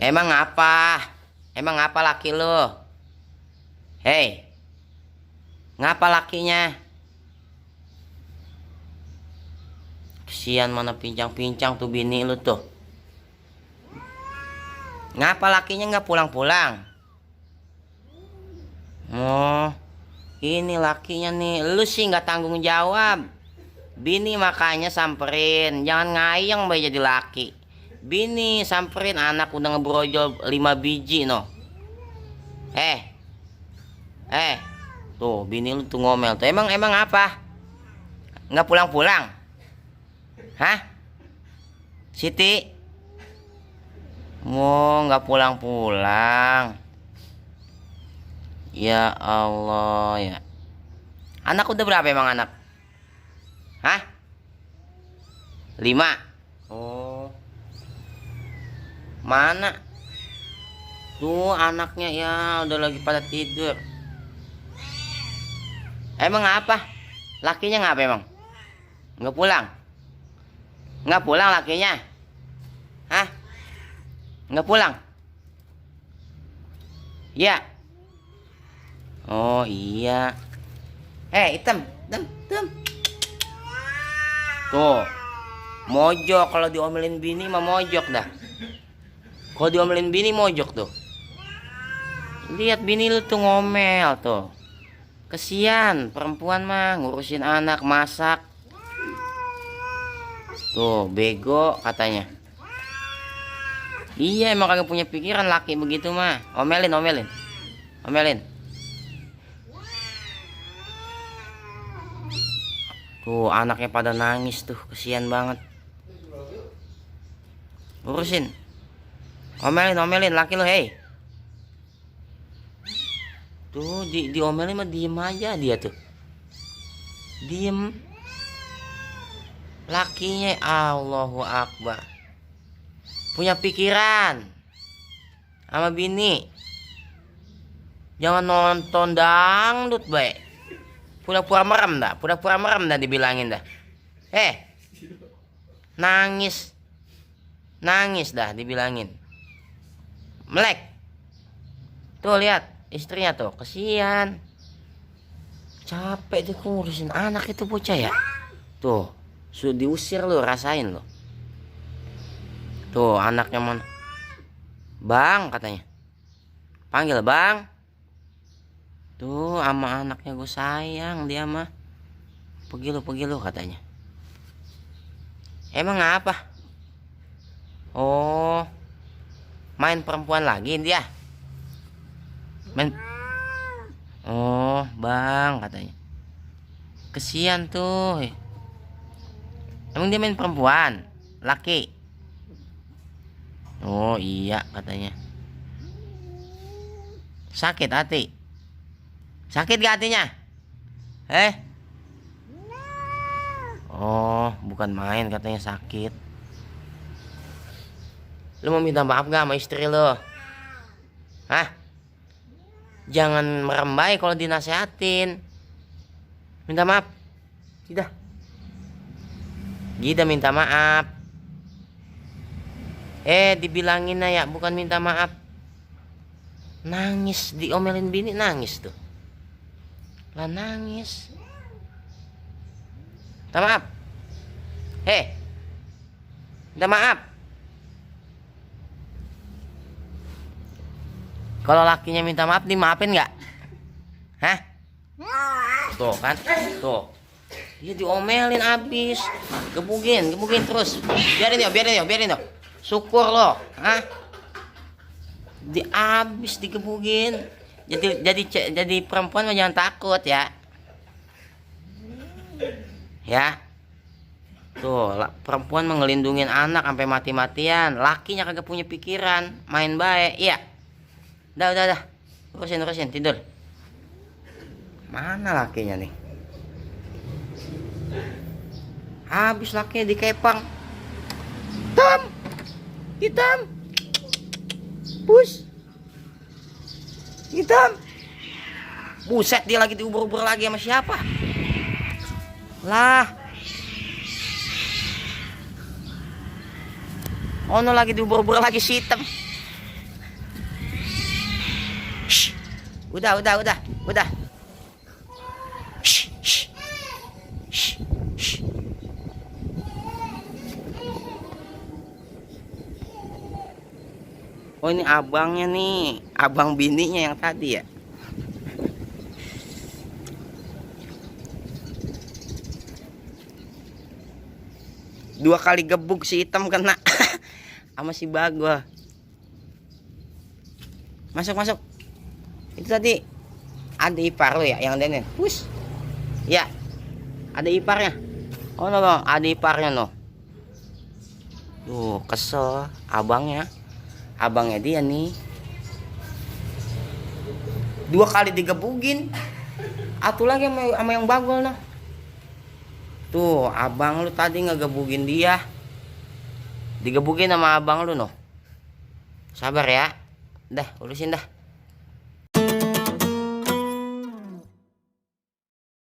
Emang apa? Emang apa laki lo? Hei, ngapa lakinya? Kesian mana pincang-pincang tuh bini lu tuh. Ngapa lakinya nggak pulang-pulang? Oh, ini lakinya nih. Lu sih nggak tanggung jawab. Bini makanya samperin. Jangan ngayang bayi jadi laki. Bini samperin, anak udah ngebrojol 5 biji no. Eh, tuh bini lu tuh ngomel tuh. Emang apa? Nggak pulang-pulang? Hah? Siti? Mau nggak pulang-pulang? Ya Allah ya. Anak udah berapa emang anak? Hah? 5. Oh. Mana? Tuh anaknya ya udah lagi pada tidur. Emang apa? Lakinya ngapa emang? Nggak pulang? Nggak pulang lakinya? Hah? Nggak pulang? Ya. Oh iya. Hitam. Tuh. Mojok kalau diomelin bini mah mojok dah. Kalau diomelin bini mojok tuh. Lihat bini lu tuh ngomel tuh. Kesian perempuan mah ngurusin anak, masak. Tuh bego katanya. Iya emang kagak punya pikiran laki begitu mah. Omelin. Tuh anaknya pada nangis tuh, kesian banget. Urusin. Omelin laki lo, hei. Tuh diomelin mah diem aja dia tuh. Diem. Lakinya Allahu Akbar. Punya pikiran sama bini. Jangan nonton dangdut baik. Pura-pura merem dah dibilangin dah. Nangis dah dibilangin. Melek. Tuh lihat istrinya tuh, kesian. Capek dia ngurusin anak itu bocah ya. Tuh, sudah diusir lo, rasain lo. Tuh anaknya mana? Bang katanya. Panggil bang. Tuh sama anaknya gue sayang dia mah. Pergi lu katanya. Emang apa? Oh, main perempuan lagi dia. Main. Oh bang katanya. Kesian tuh. Emang dia main perempuan? Laki? Oh iya katanya. Sakit hati? Sakit gak hatinya? Oh bukan main katanya sakit. Lu mau minta maaf gak sama istri lu? Hah? Jangan merem baik kalau dinasehatin. Minta maaf. Gida minta maaf. Dibilangin ya, bukan minta maaf. Nangis, diomelin bini nangis tuh. Lah nangis. Minta maaf. Minta maaf. Kalau lakinya minta maaf, dimaafin nggak? Hah? Tuh kan, tuh. Dia diomelin abis. Gebugin terus. Biarin yo. Syukur lo, hah? Abis digebugin. Jadi perempuan mah jangan takut ya. Ya. Tuh, perempuan mengelindungin anak sampai mati-matian. Lakinya kagak punya pikiran, main baik. Iya. Udah. Urusin tidur. Mana lakinya nih? Habis lakinya dikepang. Hitam. Bus. Hitam. Buset, dia lagi diubur-ubur lagi sama siapa? Lah. Ono lagi diubur-ubur lagi si hitam. Udah. Shh, shh. Shh, shh. Oh, ini abangnya nih, abang bininya yang tadi ya. Dua kali gebuk si hitam kena sama si Bagwa. Masuk. Itu tadi ada ipar lo ya yang Denen. Push. Ya. Ada iparnya. Oh no, ada iparnya no. Tuh, kesel abangnya. Abangnya dia nih. Dua kali digebukin. Atu lagi sama yang Bagol nah. Tuh, abang lu tadi ngegebukin dia. Digebukin sama abang lu no. Sabar ya. Dah, urusin dah.